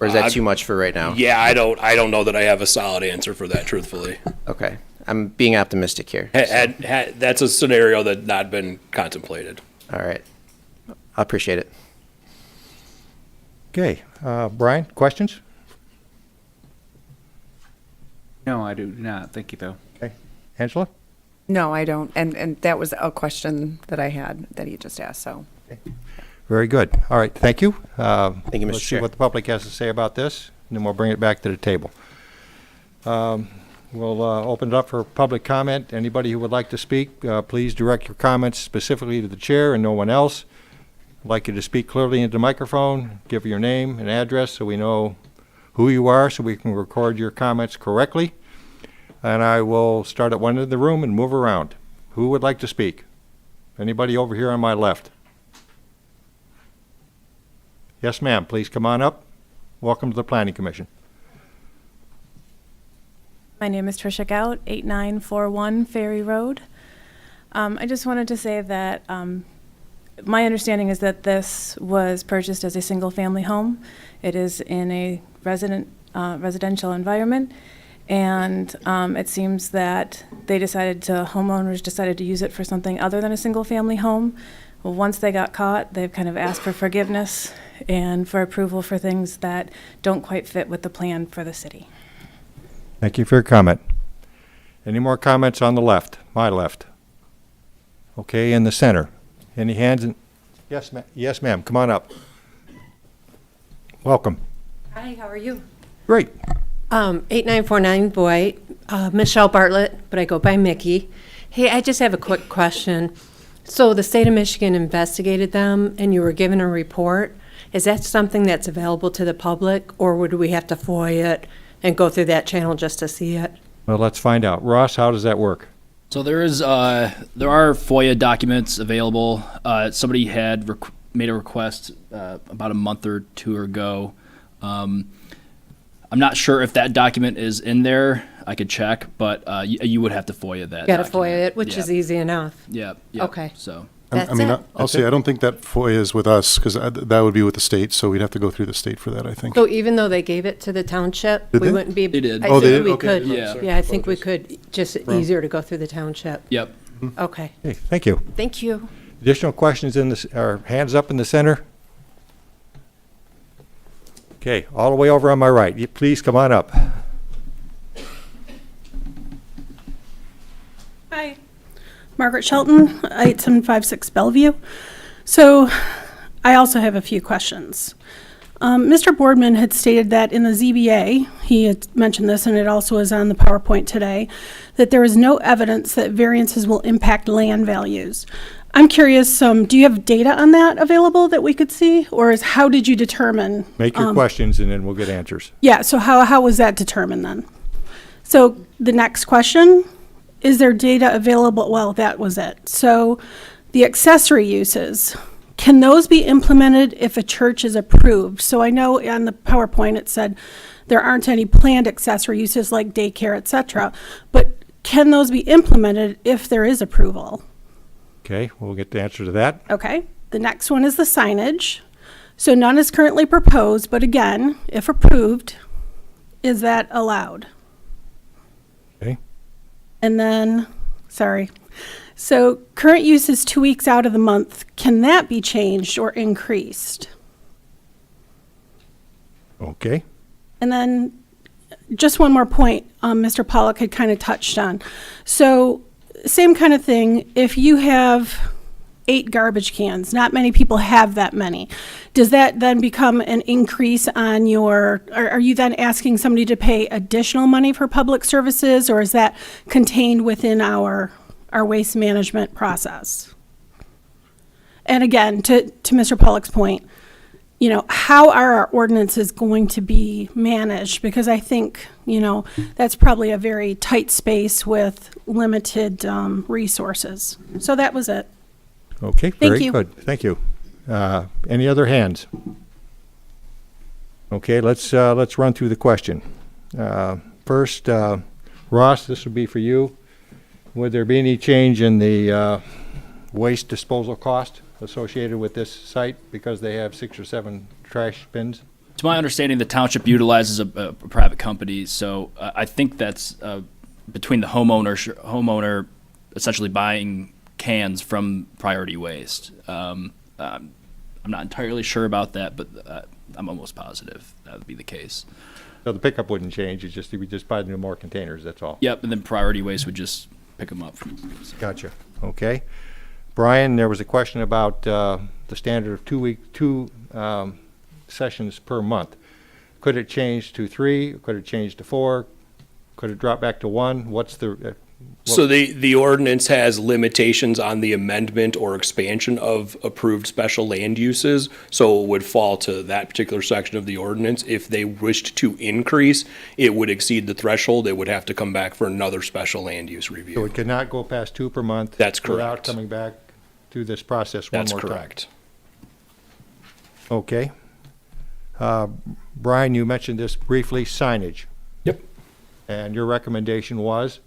or is that too much for right now? Yeah, I don't know that I have a solid answer for that, truthfully. Okay. I'm being optimistic here. That's a scenario that's not been contemplated. All right. I appreciate it. Okay, Brian, questions? No, I do not. Thank you, though. Okay, Angela? No, I don't. And that was a question that I had that he just asked, so. Very good. All right, thank you. Thank you, Mr. Let's see Chair. what the public has to say about this. and then we'll bring it back to the table. We'll open it up for public comment. Anybody who would like to speak, please direct your comments specifically to the chair and no one else. I'd like you to speak clearly into the microphone, give your name and address so we know who you are, so we can record your comments correctly. And I will start at one end of the room and move around. Who would like to speak? Anybody over here on my left? Yes, ma'am, please come on up. Welcome to the Planning Commission. My name is Tricia Gout, 8941 Ferry Road. I just wanted to say that my understanding is that this was purchased as a single-family home. It is in a residential environment, and it seems that homeowners decided to use it for something other than a single-family home. Well, once they got caught, they've kind of asked for forgiveness and for approval for things that don't quite fit with the plan for the city. Thank you for your comment. Any more comments on the left, my left? Okay, in the center. Any hands? Yes, ma'am, come on up. Welcome. Hi, how are you? Great. 8949 Boyd, Michelle Bartlett, but I go by Mickey. Hey, I just have a quick question. So the state of Michigan investigated them and you were given a report. Is that something that's available to the public, or would we have to FOIA it and go through that channel just to see it? Well, let's find out. Ross, how does that work? So there are FOIA documents available. Somebody had made a request about a month or two ago. I'm not sure if that document is in there. I could check, but you would have to FOIA that. Got to document. FOIA it, which is easy enough. Yeah. Okay. So. That's I mean, it. I'll say, I don't think that FOIA is with us, because that would be with the state, so we'd have to go through the state for that, I think. So even though they gave it to the township, Did we they? wouldn't be. They did. I Oh, they think did? we Okay. could. Yeah. Yeah, I think we could, just easier to go through the township. Yep. Okay. Okay, thank you. Thank you. Additional questions or hands up in the center? Okay, all the way over on my right. Please come on up. Hi, Margaret Shelton, 8756 Bellevue. So I also have a few questions. Mr. Boardman had stated that in the ZBA, he had mentioned this, and it also is on the PowerPoint today, that there is no evidence that variances will impact land values. I'm curious, do you have data on that available that we could see, or how did you determine? Make your questions and then we'll get answers. Yeah, so how was that determined then? So the next question, is there data available? Well, that was it. So the accessory uses, can those be implemented if a church is approved? So I know on the PowerPoint it said there aren't any planned accessory uses like daycare, et cetera, but can those be implemented if there is approval? Okay, we'll get the answer to that. Okay, the next one is the signage. So none is currently proposed, but again, if approved, is that allowed? Okay. And then, so current use is 2 weeks out of the month. Can that be changed or increased? Okay. And then just one more point Mr. Pollock had kind of touched on. So same kind of thing, if you have 8 garbage cans, not many people have that many. Does that then become an increase on are you then asking somebody to pay additional money for public services, or is that contained within our waste management process? And again, to Mr. Pollock's point, how are our ordinances going to be managed? Because I think, that's probably a very tight space with limited resources. So that was it. Okay, Thank very you. good. Thank you. Any other hands? Okay, let's run through the question. First, Ross, this would be for you. Would there be any change in the waste disposal cost associated with this site because they have 6 or 7 trash bins? To my understanding, the township utilizes a private company, so I think that's between the homeowner essentially buying cans from Priority Waste. I'm not entirely sure about that, but I'm almost positive that would be the case. So the pickup wouldn't change, we just buy new more containers, that's all? Yep, and then Priority Waste would just pick them up. Gotcha, okay. Brian, there was a question about the standard of 2 sessions per month. could it change to 3? Could it change to 4? Could it drop back to 1? What's the, So the ordinance has limitations on the amendment or expansion of approved special land uses, so it would fall to that particular section of the ordinance. If they wished to increase, it would exceed the threshold, it would have to come back for another special land use so review. it could not go past 2 per month? That's Without correct. coming back through this process one That's more time? correct. Okay. Brian, you mentioned this briefly, signage. Yep. And your recommendation was?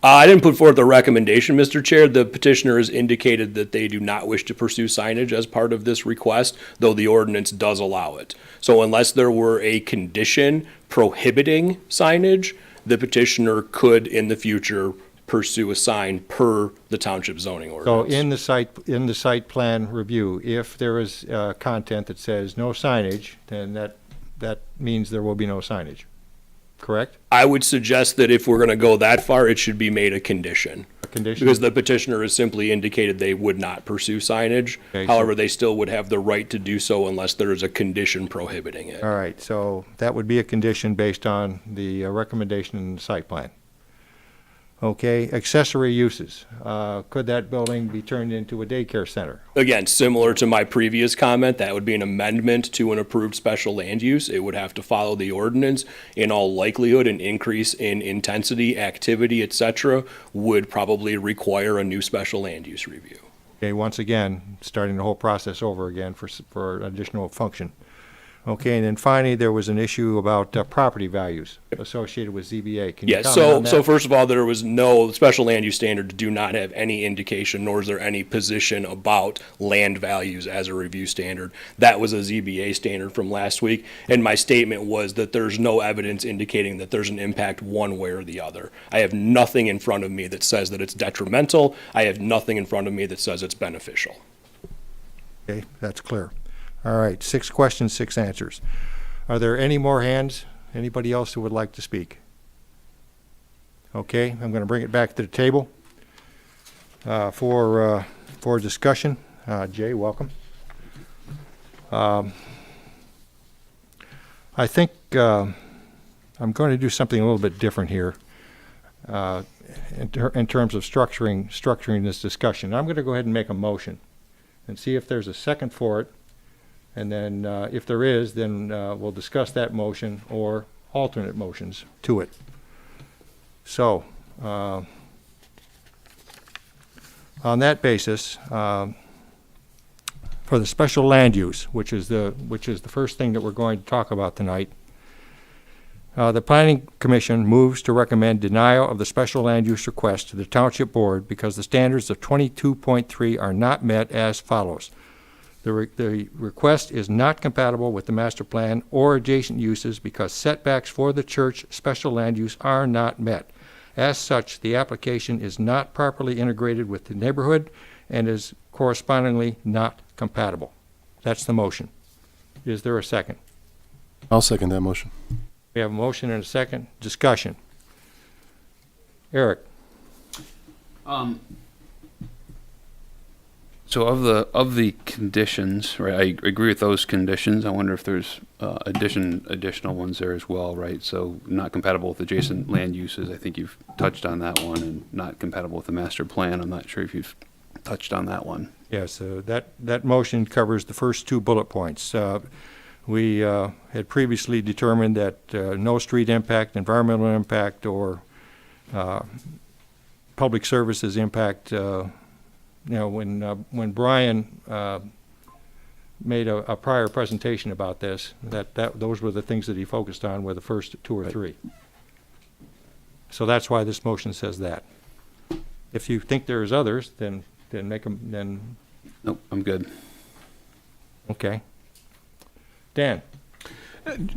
I didn't put forth a recommendation, Mr. Chair. The petitioner has indicated that they do not wish to pursue signage as part of this request, though the ordinance does allow it. So unless there were a condition prohibiting signage, the petitioner could in the future pursue a sign per the township zoning So ordinance. in the site plan review, if there is content that says no signage, then that means there will be no signage, correct? I would suggest that if we're going to go that far, it should be made a condition. A condition? Because the petitioner has simply indicated they would not pursue signage. Okay, so- However, they still would have the right to do so unless there is a condition prohibiting it. All right, so that would be a condition based on the recommendation in the site plan. Okay, accessory uses. Could that building be turned into a daycare center? Again, similar to my previous comment, that would be an amendment to an approved special land use. It would have to follow the ordinance. In all likelihood, an increase in intensity, activity, et cetera, would probably require a new special land use review. Okay, once again, starting the whole process over again for additional function. Okay, and then finally, there was an issue about property values associated with ZBA. Can you Yes, comment on so that? first of all, there was no, special land use standards do not have any indication, nor is there any position about land values as a review standard. That was a ZBA standard from last week, and my statement was that there's no evidence indicating that there's an impact one way or the other. I have nothing in front of me that says that it's detrimental. I have nothing in front of me that says it's beneficial. Okay, that's clear. All right, 6 questions, 6 answers. Are there any more hands? Anybody else who would like to speak? Okay, I'm going to bring it back to the table for discussion. Jay, welcome. I think I'm going to do something a little bit different here in terms of structuring this discussion. I'm going to go ahead and make a motion and see if there's a second for it. And then if there is, then we'll discuss that motion or alternate motions to it. So on that basis, for the special land use, which is the first thing that we're going to talk about tonight, the Planning Commission moves to recommend denial of the special land use request to the Township Board because the standards of 22.3 are not met as follows. The request is not compatible with the master plan or adjacent uses because setbacks for the church special land use are not met. As such, the application is not properly integrated with the neighborhood and is correspondingly not compatible. That's the motion. Is there a second? I'll second that motion. We have a motion and a second. Discussion. Eric? So of the conditions, right, I agree with those conditions. I wonder if there's additional ones there as well, right? So not compatible with adjacent land uses. I think you've touched on that one, and not compatible with the master plan. I'm not sure if you've touched on that one. Yes, that motion covers the first 2 bullet points. We had previously determined that no street impact, environmental impact, or public services impact. When Brian made a prior presentation about this, those were the things that he focused on were the first 2 or 3. So that's why this motion says that. If you think there's others, then make them, then. Nope, I'm good. Okay. Dan?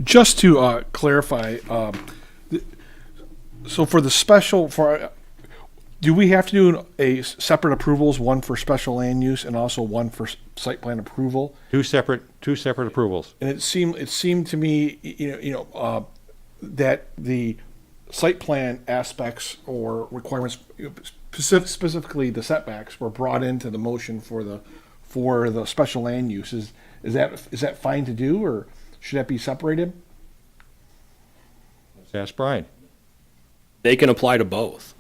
Just to clarify, so for the special, do we have to do a separate approvals, one for special land use and also one for site plan approval? Two separate approvals. And it seemed to me, that the site plan aspects or requirements, specifically the setbacks, were brought into the motion for the special land uses. Is that fine to do, or should that be separated? Ask Brian. They can apply to both.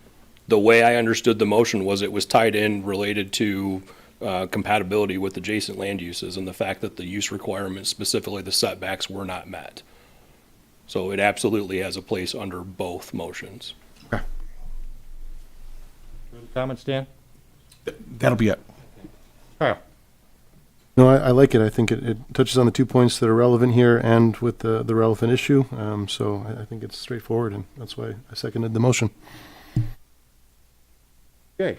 The way I understood the motion was it was tied in related to compatibility with adjacent land uses and the fact that the use requirements, specifically the setbacks, were not met. So it absolutely has a place under both motions. Comments, Dan? That'll be it. Kyle? No, I like it. I think it touches on the 2 points that are relevant here and with the relevant issue. So I think it's straightforward, and that's why I seconded the motion. Okay.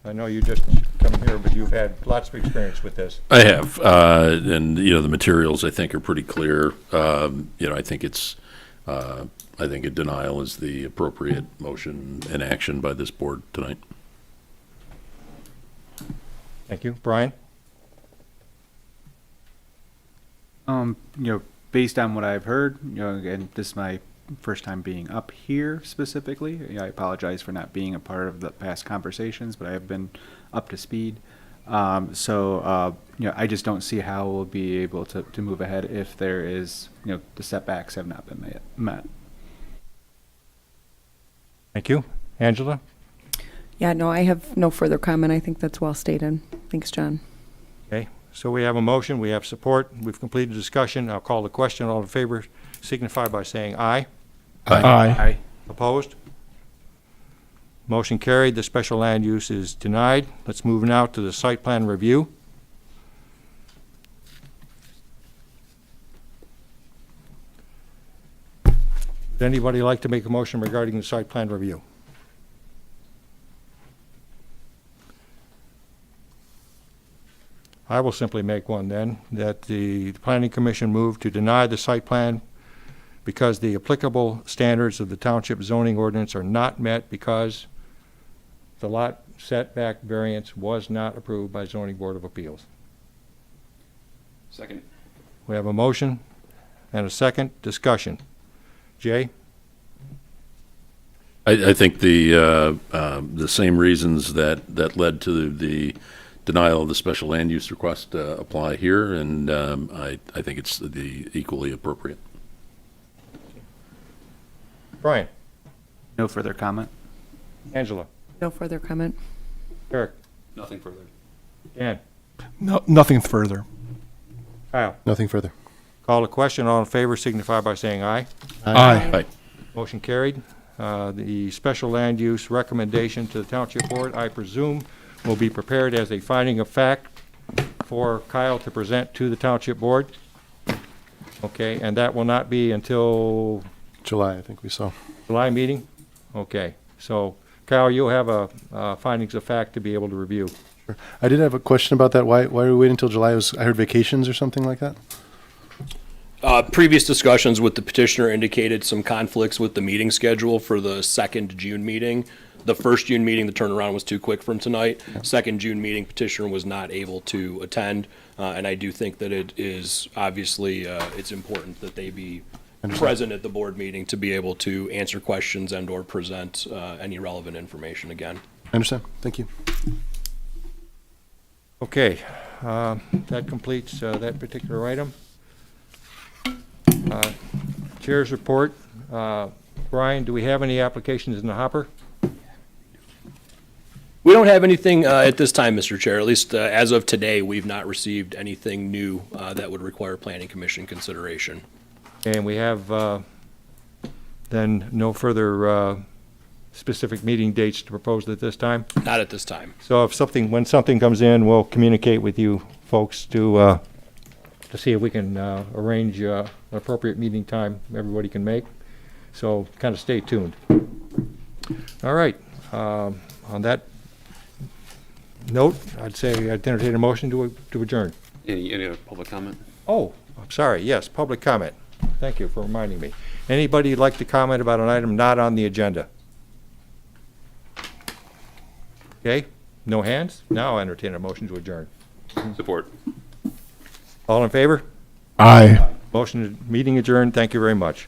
I know you just come here, but you've had lots of experience with this. I have, and the materials I think are pretty clear. I think I think a denial is the appropriate motion and action by this board tonight. Thank you. Brian? Based on what I've heard, and this is my first time being up here specifically. I apologize for not being a part of the past conversations, but I have been up to speed. I just don't see how we'll be able to move ahead if there is, the setbacks have not been met. Thank you. Angela? Yeah, no, I have no further comment. I think that's well stated. Thanks, John. Okay. So we have a motion, we have support, we've completed discussion. I'll call the question. All in favor signify by saying aye. Aye. Opposed? Motion carried. The special land use is denied. Let's move now to the site plan review. Would anybody like to make a motion regarding the site plan review? I will simply make one then, that the Planning Commission move to deny the site plan because the applicable standards of the township zoning ordinance are not met because the lot setback variance was not approved by Zoning Board of Appeals. Second. We have a motion and a second. Discussion. Jay? I think the same reasons that led to the denial of the special land use request apply here, and I think it's the equally appropriate. Brian? No further comment. Angela? No further comment. Eric? Nothing further. Dan? No, nothing further. Kyle? Nothing further. Call the question. All in favor signify by saying aye. Aye. Motion carried. The special land use recommendation to the Township Board, I presume, will be prepared as a finding of fact for Kyle to present to the Township Board. Okay, and that will not be until July, I think we saw. July meeting? Okay, so Kyle, you'll have a findings of fact to be able to review. Sure. I did have a question about that. Why are we waiting until July? I heard vacations or something like that? Previous discussions with the petitioner indicated some conflicts with the meeting schedule for the second June meeting. The first June meeting, the turnaround was too quick from tonight. Second June meeting, petitioner was not able to attend, and I do think that it is obviously it's important that they be present at the board meeting to be able to answer questions and or present any relevant information again. I understand. Thank you. Okay, that completes that particular item. Chair's report. Brian, do we have any applications in the hopper? We don't have anything at this time, Mr. Chair. At least as of today, we've not received anything new that would require Planning Commission consideration. And we have then no further specific meeting dates to propose at this time? Not at this time. So when something comes in, we'll communicate with you folks to see if we can arrange an appropriate meeting time everybody can make. So kind of stay tuned. All right. On that note, I'd say I'd entertain a motion to adjourn. Any other public comment? Oh, I'm sorry. Yes, public comment. Thank you for reminding me. Anybody like to comment about an item not on the agenda? Okay, no hands? Now I'll entertain a motion to adjourn. Support. All in favor? Aye. Motion, meeting adjourned. Thank you very much.